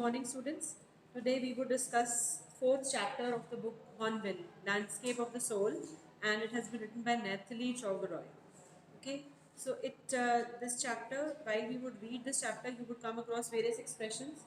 morning, students. Today we would discuss fourth chapter of the book Hornbill, Landscape of the Soul, and it has been written by Nathalie Chauveroy. Okay, so this chapter, while we would read this chapter, you would come across various expressions,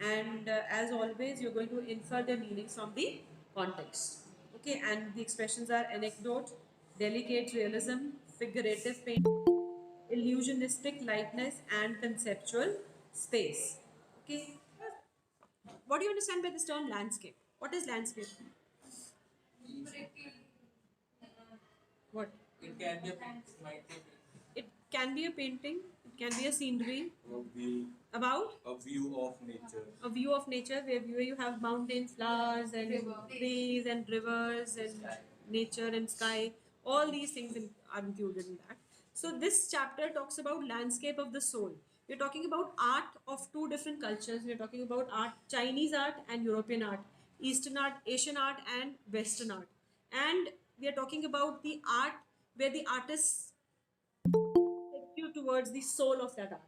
and as always, you're going to infer their meanings from the context. Okay, and the expressions are anecdote, delicate realism, figurative painting, illusionistic likeness, and conceptual space. Okay, what do you understand by this term landscape? What is landscape? What? It can be a might be It can be a painting, it can be a scenery a view, about a view of nature. a view of nature where you have mountains, flowers, and trees, and rivers, and nature and sky. All these things are included in that. So this chapter talks about landscape of the soul. We're talking about art of two different cultures. We're talking about art, Chinese art and European art, Eastern art, Asian art, and Western art. And we are talking about the art where the artists take you towards the soul of that art.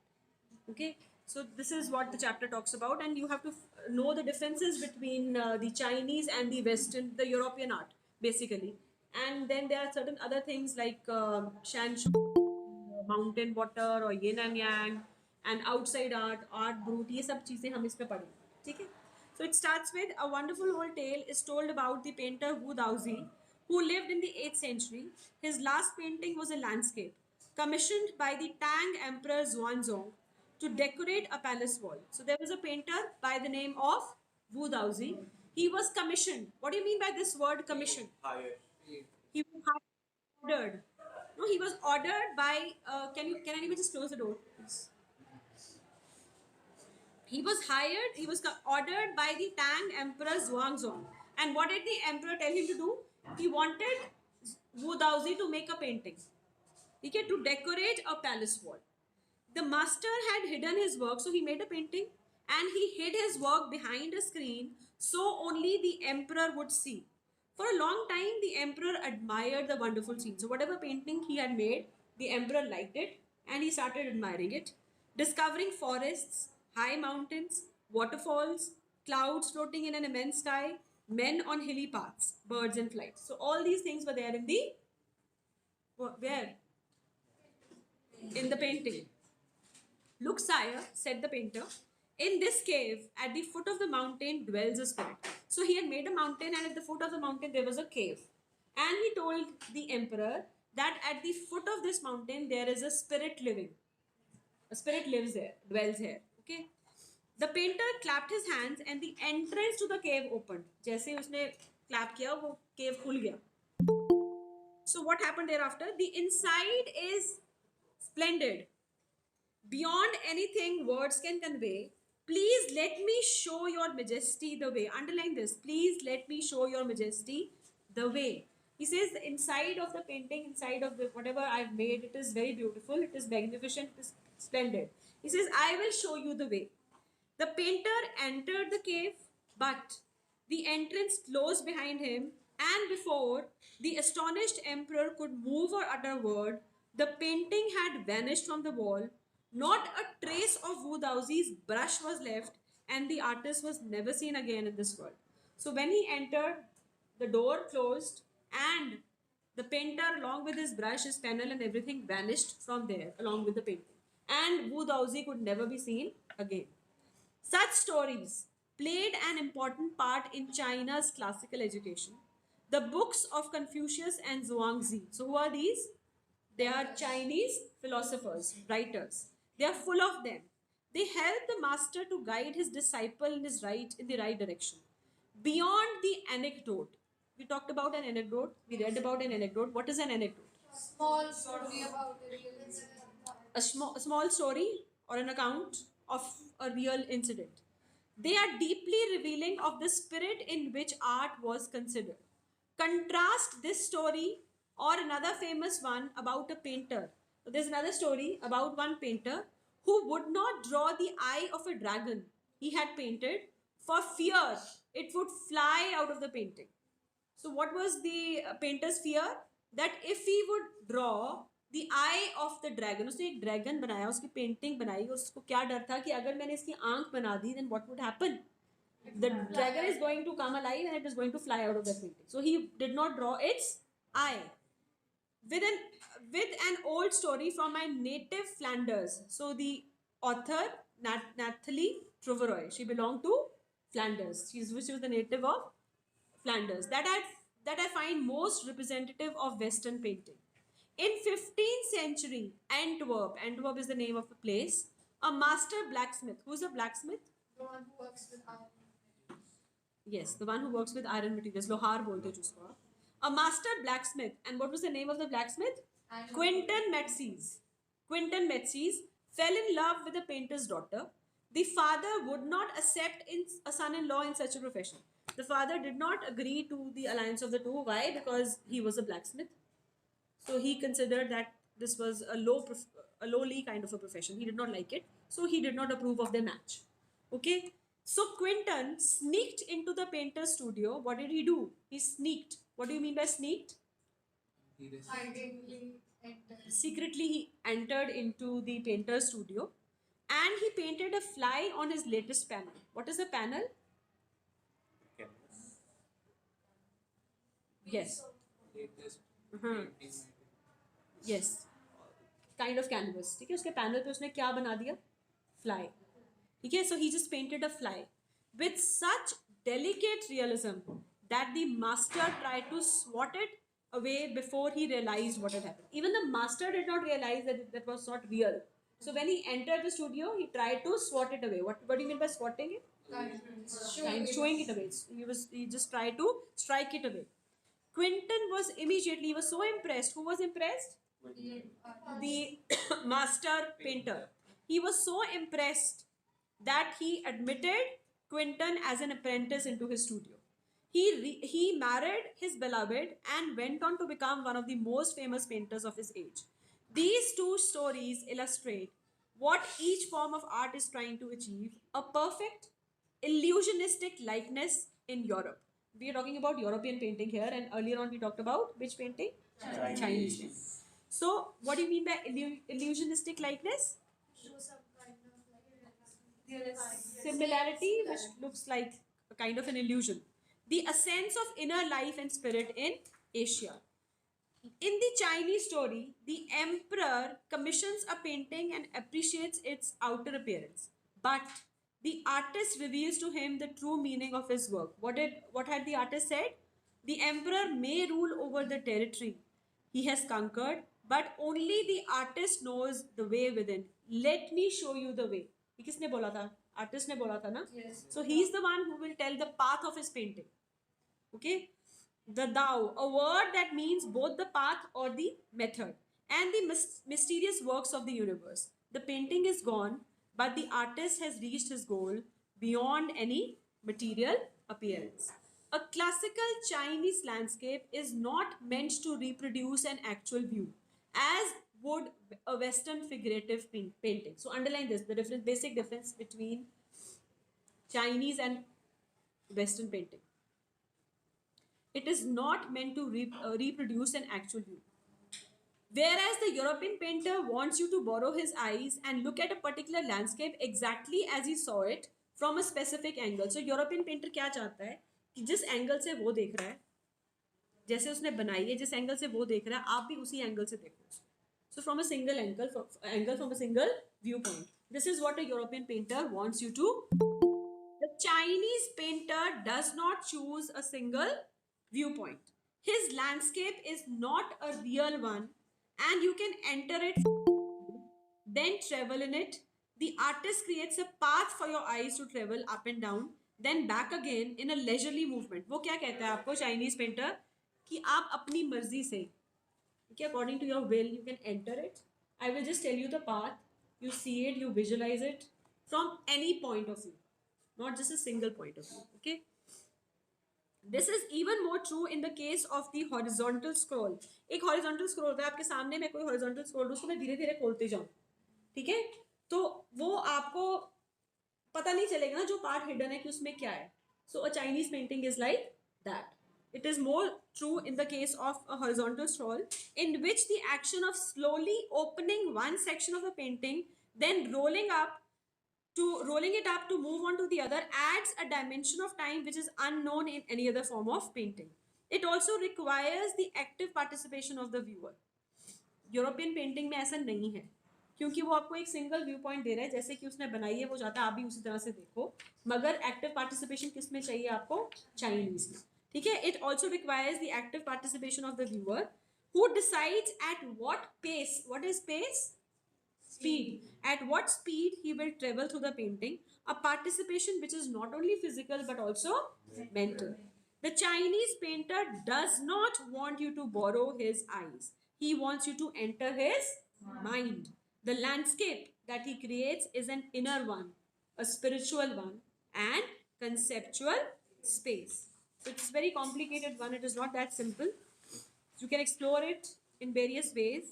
Okay, so this is what the chapter talks about, and you have to know the differences between the Chinese and the Western, the European art, basically. And then there are certain other things like shanshu, mountain water, or yin and yang, and outside art, art brut. ये सब चीजें हम इस पे पढ़ेंगे, ठीक है? So it starts with a wonderful old tale is told about the painter Wu Daozi, who lived in the 8th century. His last painting was a landscape commissioned by the Tang Emperor Xuanzong to decorate a palace wall. So there was a painter by the name of Wu Daozi. He was commissioned. What do you mean by this word commission? Higher. He was ordered. No, he was ordered by. Can anybody just close the door? Please. He was hired. He was ordered by the Tang Emperor Xuanzong. And what did the emperor tell him to do? He wanted Wu Daozi to make a painting. Okay, to decorate a palace wall. The master had hidden his work, so he made a painting and he hid his work behind a screen so only the emperor would see. For a long time, the emperor admired the wonderful scene. So, whatever painting he had made, the emperor liked it and he started admiring it. Discovering forests, high mountains, waterfalls, clouds floating in an immense sky, men on hilly paths, birds in flight. So, all these things were there in the where? In the painting. Look, sire, said the painter, in this cave at the foot of the mountain dwells a spirit. So he had made a mountain, and at the foot of the mountain there was a cave. And he told the emperor that at the foot of this mountain there is a spirit living. A spirit lives there, dwells here. Okay. The painter clapped his hands and the entrance to the cave opened. जैसे उसने clap किया, वो cave खुल गया. So what happened thereafter? The inside is splendid, beyond anything words can convey. Please let me show your majesty the way. Underline this. Please let me show your majesty the way. He says the inside of the painting, inside of the whatever I've made, it is very beautiful, it is magnificent, it is splendid. He says, I will show you the way. The painter entered the cave, but the entrance closed behind him, and before the astonished emperor could move or utter a word, the painting had vanished from the wall. Not a trace of Wu Daozi's brush was left, and the artist was never seen again in this world. So when he entered, the door closed, and the painter, along with his brush, his panel, and everything, vanished from there, along with the painting. And Wu Daozi could never be seen again. Such stories played an important part in China's classical education. The books of Confucius and Zhuangzi. So, who are these? They are Chinese philosophers, writers. They are full of them. They help the master to guide his disciple in the right direction. Beyond the anecdote, we talked about an anecdote. We read about an anecdote. What is an anecdote? Small story about a real incident. A small story or an account of a real incident. They are deeply revealing of the spirit in which art was considered. Contrast this story or another famous one about a painter. So there's another story about one painter who would not draw the eye of a dragon he had painted for fear it would fly out of the painting. So what was the painter's fear? That if he would draw the I of the dragon, उसने एक dragon बनाया, उसकी painting बनाई, और उसको क्या डर था कि अगर मैंने इसकी आंख बना दी then what would happen, the dragon is going to come alive and it is going to fly out of the painting. So he did not draw its eye. With an old story from my native Flanders. So the author Nathalie Troveroy, she belonged to Flanders. She was the native of Flanders. That I find most representative of Western painting. In 15th century, Antwerp is the name of a place. A master blacksmith. Who's a blacksmith? The one who works with iron. Yes, the one who works with iron materials. Lohar bolte जिसको आप. A master blacksmith. And what was the name of the blacksmith? And Quentin Metzys. Quentin Metzys fell in love with a painter's daughter. The father would not accept a son-in-law in such a profession. The father did not agree to the alliance of the two. Why? Because he was a blacksmith. So he considered that this was a lowly kind of a profession. He did not like it. So he did not approve of their match. Okay? So Quentin sneaked into the painter's studio. What did he do? He sneaked. What do you mean by sneaked? hidingly entered. Secretly, he entered into the painter's studio and he painted a fly on his latest panel. What is a panel? Canvas. Yes. Latest Uh-huh. painting. Yes. Kind of canvas. ठीक है, उसके panel पे उसने क्या बना दिया? Fly. ठीक है, so he just painted a fly with such delicate realism that the master tried to swat it away before he realized what had happened. Even the master did not realize that that was not real. So when he entered the studio, he tried to swat it away. What do you mean by swatting it? Showing it away. He just tried to strike it away. Quentin was so impressed. Who was impressed? The master painter. He was so impressed that he admitted Quentin as an apprentice into his studio. He married his beloved and went on to become one of the most famous painters of his age. These two stories illustrate what each form of art is trying to achieve: a perfect illusionistic likeness in Europe. We are talking about European painting here, and earlier on we talked about which painting? Chinese painting. So, what do you mean by illusionistic likeness? Show some kind of like Similarity, which looks like a kind of an illusion. The essence of inner life and spirit in Asia. In the Chinese story, the emperor commissions a painting and appreciates its outer appearance, but the artist reveals to him the true meaning of his work. What had the artist said? The emperor may rule over the territory he has conquered, but only the artist knows the way within. Let me show you the way. ये किसने बोला था? Artist ने बोला था ना? Yes. So he is the one who will tell the path of his painting. Okay? The Dao, a word that means both the path or the method, and the mysterious works of the universe. The painting is gone, but the artist has reached his goal beyond any material appearance. A classical Chinese landscape is not meant to reproduce an actual view, as would a Western figurative painting. So underline this: the basic difference between Chinese and Western painting. It is not meant to reproduce an actual view. Whereas the European painter wants you to borrow his eyes and look at a particular landscape exactly as he saw it from a specific angle. So European painter क्या चाहता है कि जिस angle से वो देख रहा है, जैसे उसने बनाई है, जिस एंगल से वो देख रहा है, आप भी उसी एंगल से देखो. So from a single angle, from a single viewpoint. This is what a European painter wants you to. The Chinese painter does not choose a single viewpoint. His landscape is not a real one, and you can enter it, then travel in it. The artist creates a path for your eyes to travel up and down, then back again in a leisurely movement. वो क्या कहता है आपको Chinese painter कि आप अपनी मर्जी से, okay, according to your will, you can enter it. I will just tell you the path. You see it, you visualize it from any point of view, not just a single point of view. Okay. This is even more true in the case of the horizontal scroll. एक horizontal scroll होता है, आपके सामने मैं कोई horizontal scroll दूँ, उसको मैं धीरे धीरे खोलते जाऊँ, ठीक है, तो वो आपको पता नहीं चलेगा ना जो पार्ट हिडन है कि उसमें क्या है. So a Chinese painting is like that. It is more true in the case of a horizontal scroll, in which the action of slowly opening one section of the painting, then rolling it up to move on to the other, adds a dimension of time which is unknown in any other form of painting. It also requires the active participation of the viewer. European painting में ऐसा नहीं है, क्योंकि वो आपको एक single view point दे रहा है, जैसे कि उसने बनाई है वो चाहता है आप भी उसी तरह से देखो, मगर एक्टिव पार्टिसिपेशन किस में चाहिए आपको? चाइनीज में, ठीक है. It also requires the active participation of the viewer, who decides at what pace, what is pace? Speed. At what speed he will travel through the painting. A participation which is not only physical but also mental. The Chinese painter does not want you to borrow his eyes. He wants you to enter his mind. The landscape that he creates is an inner one, a spiritual one, and conceptual space. So it's a very complicated one. It is not that simple. You can explore it in various ways,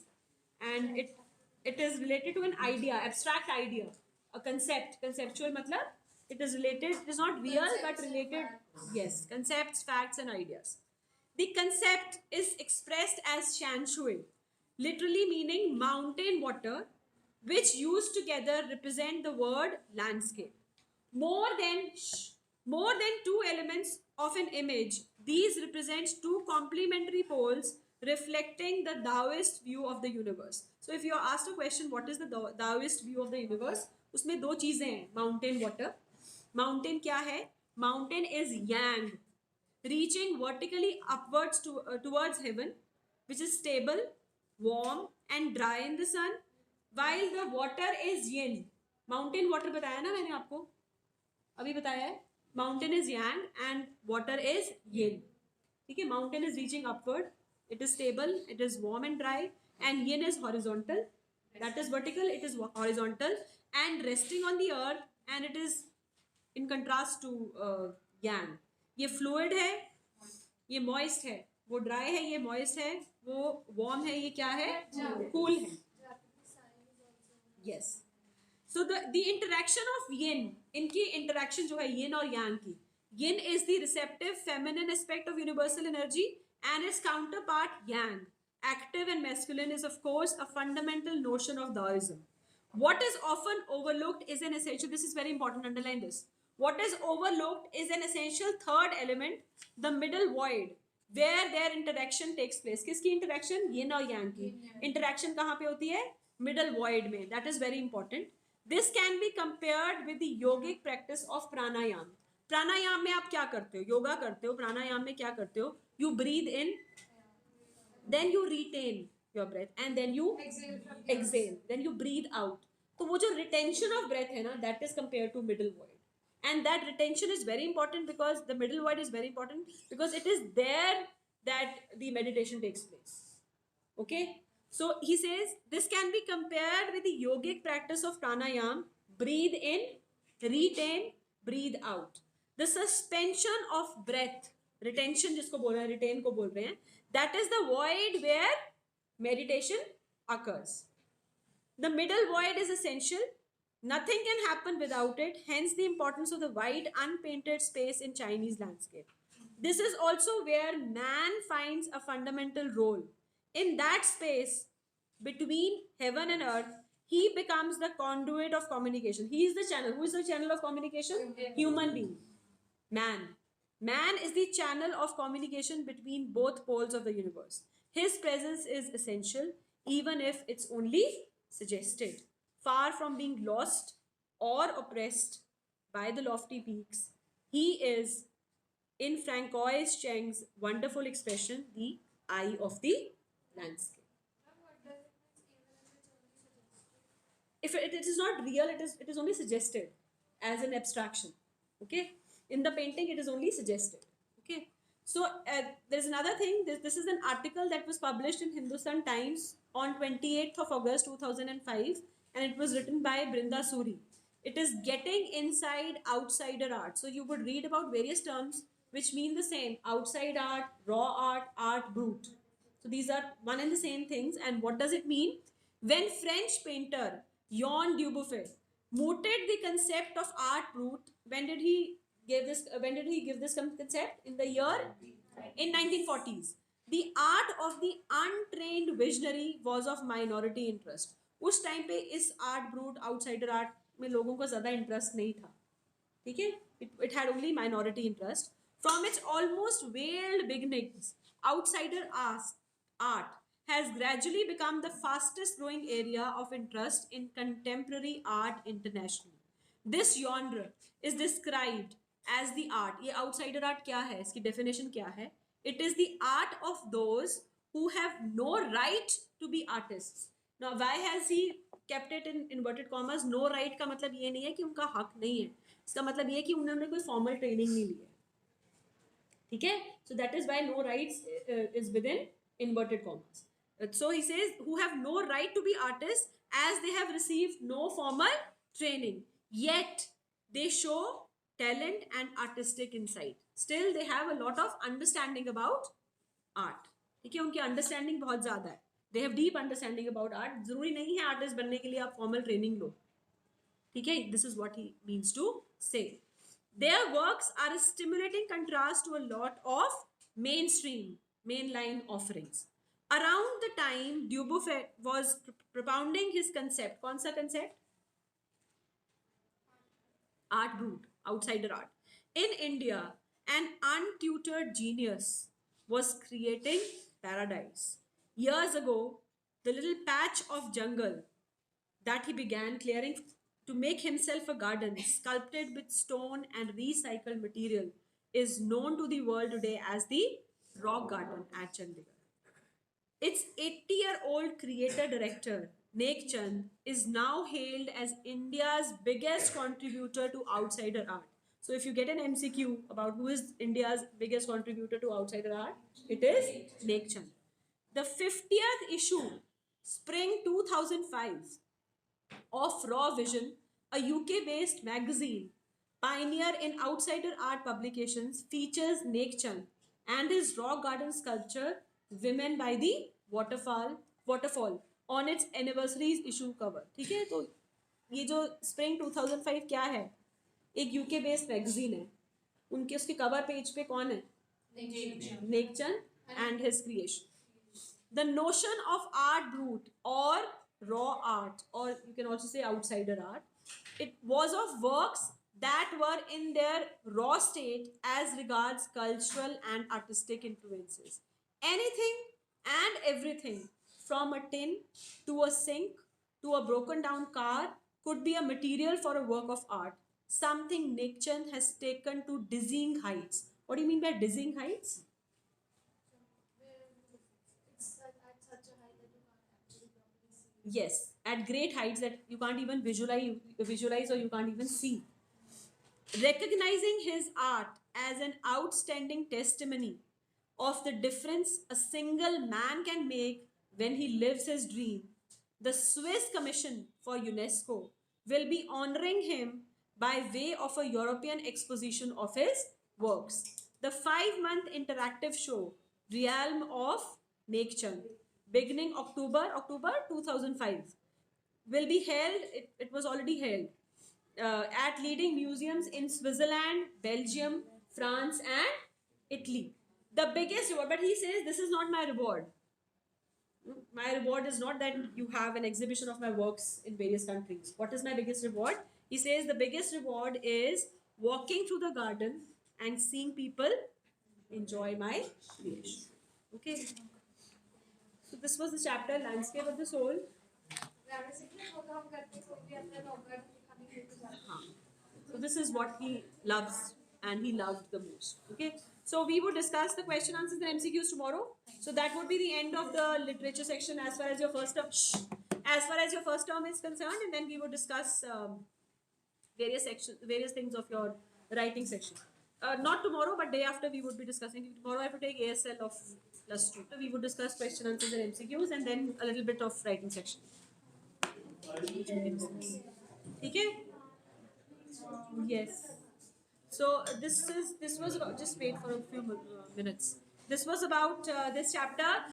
and it is related to an idea, abstract idea, a concept. Conceptual matlab it is related, it is not real but related. Yes, concepts, facts, and ideas. The concept is expressed as shan shui, literally meaning mountain water, which used together represent the word landscape. More than two elements of an image, these represent two complementary poles reflecting the Taoist view of the universe. So if you are asked a question, what is the Taoist view of the universe? उसमें दो चीजें हैं, mountain water. Mountain क्या है? Mountain is yang, reaching vertically upwards towards heaven, which is stable, warm, and dry in the sun, while the water is yin. Mountain water बताया ना मैंने आपको, अभी बताया है. Mountain is yang and water is yin. ठीक है, mountain is reaching upward, it is stable, it is warm and dry, and yin is horizontal, that is vertical, it is horizontal and resting on the earth, and it is in contrast to yang. ये fluid है, ये moist है, वो dry है, ये moist है, वो warm है, ये क्या है? Cool है. Yes. So the interaction of yin, इनकी interaction जो है yin और yang की, yin is the receptive feminine aspect of universal energy, and its counterpart yang, active and masculine, is of course a fundamental notion of Taoism. What is often overlooked is an essential, this is very important, underline this. What is overlooked is an essential third element, the middle void, where their interaction takes place. किसकी interaction? yin और yang की. Interaction कहाँ पे होती है? Middle void में. That is very important. This can be compared with the yogic practice of pranayam. प्राणायाम में आप क्या करते हो? योगा करते हो. प्राणायाम में क्या करते हो? You breathe in, then you retain your breath, and then you exhale, then you breathe out. तो वो जो retention of breath है ना, that is compared to middle void. And that retention is very important because the middle void is very important because it is there that the meditation takes place. Okay? So he says this can be compared with the yogic practice of pranayam. Breathe in, retain, breathe out. The suspension of breath, retention जिसको बोल रहे हैं, retain को बोल रहे हैं, that is the void where meditation occurs. The middle void is essential. Nothing can happen without it. Hence the importance of the wide unpainted space in Chinese landscape. This is also where man finds a fundamental role. In that space between heaven and earth, he becomes the conduit of communication. He is the channel. Who is the channel of communication? Human being. Man. Man is the channel of communication between both poles of the universe. His presence is essential, even if it's only suggested. Far from being lost or oppressed by the lofty peaks, he is, in Francois Cheng's wonderful expression, the eye of the landscape. If it is not real, it is only suggested as an abstraction. Okay, in the painting it is only suggested. Okay, so there's another thing. This is an article that was published in Hindustan Times on 28th of August 2005, and it was written by Brinda Suri. It is getting inside outsider art. So you would read about various terms which mean the same: outside art, raw art, art brut. So these are one and the same things. And what does it mean? When French painter Jean Dubuffet mooted the concept of art brut, when did he gave this? When did he give this concept? In the year in 1940s. The art of the untrained visionary was of minority interest. उस time पे इस art brute outsider art में लोगों को ज्यादा interest नहीं था. ठीक है, it had only minority interest. From its almost veiled beginnings, outsider art has gradually become the fastest growing area of interest in contemporary art internationally. This genre is described as the art. ये outsider art क्या है? इसकी definition क्या है? It is the art of those who have no right to be artists. Now, why has he kept it in inverted commas? No right का मतलब ये नहीं है कि उनका हक नहीं है. इसका मतलब ये है कि उन्होंने कोई formal training नहीं ली है. ठीक है? So that is why no rights is within inverted commas. So he says, who have no right to be artists as they have received no formal training, yet they show talent and artistic insight. Still they have a lot of understanding about art. ठीक है, उनकी understanding बहुत ज़्यादा है. They have deep understanding about art. ज़रूरी नहीं है artist बनने के लिए आप formal training लो. ठीक है, this is what he means to say. Their works are a stimulating contrast to a lot of mainline offerings. Around the time Dubuffet was propounding his concept, कौन सा concept? Art brut, outsider art. In India, an untutored genius was creating paradise. Years ago, the little patch of jungle that he began clearing to make himself a garden sculpted with stone and recycled material is known to the world today as the Rock Garden at Chandigarh. Its 80-year-old creator-director, Nek Chand, is now hailed as India's biggest contributor to outsider art. So if you get an MCQ about who is India's biggest contributor to outsider art, it is Nek Chand. The 50th issue, Spring 2005, of Raw Vision, a UK-based magazine, pioneer in outsider art publications, features Nek Chand and his rock garden sculpture Women by the Waterfall on its anniversaries issue cover. ठीक है, तो ये जो Spring 2005 क्या है? एक UK based magazine है. उनके उसके cover page पे कौन है? Nek Chand and his creation. The notion of art brut or raw art, or you can also say outsider art, it was of works that were in their raw state as regards cultural and artistic influences. Anything and everything from a tin to a sink to a broken down car could be a material for a work of art, something Nek Chand has taken to dizzying heights. What do you mean by dizzying heights? It's at such a height that you can't actually properly see. Yes, at great heights that you can't even visualize or you can't even see. Recognizing his art as an outstanding testimony of the difference a single man can make when he lives his dream, the Swiss Commission for UNESCO will be honoring him by way of a European exposition of his works. The 5-month interactive show, Realm of Nek Chand, beginning October 2005, will be held, it was already held, at leading museums in Switzerland, Belgium, France and Italy. The biggest reward, but he says this is not my reward. My reward is not that you have an exhibition of my works in various countries. What is my biggest reward? He says the biggest reward is walking through the garden and seeing people enjoy my creation. Okay. So this was the chapter Landscape of the Soul. Basically, वो काम करते कोई भी अपना rock garden दिखाने के लिए जाता है. So this is what he loves and he loved the most. Okay. So we will discuss the question answers and MCQs tomorrow. So that would be the end of the literature section as far as your first term. As far as your first term is concerned, and then we will discuss various things of your writing section. Not tomorrow, but day after we would be discussing. Tomorrow I have to take ASL of +2. So we would discuss question answers and MCQs, and then a little bit of writing section. Okay. Yes. So this was about, just wait for a few minutes. This was about this chapter.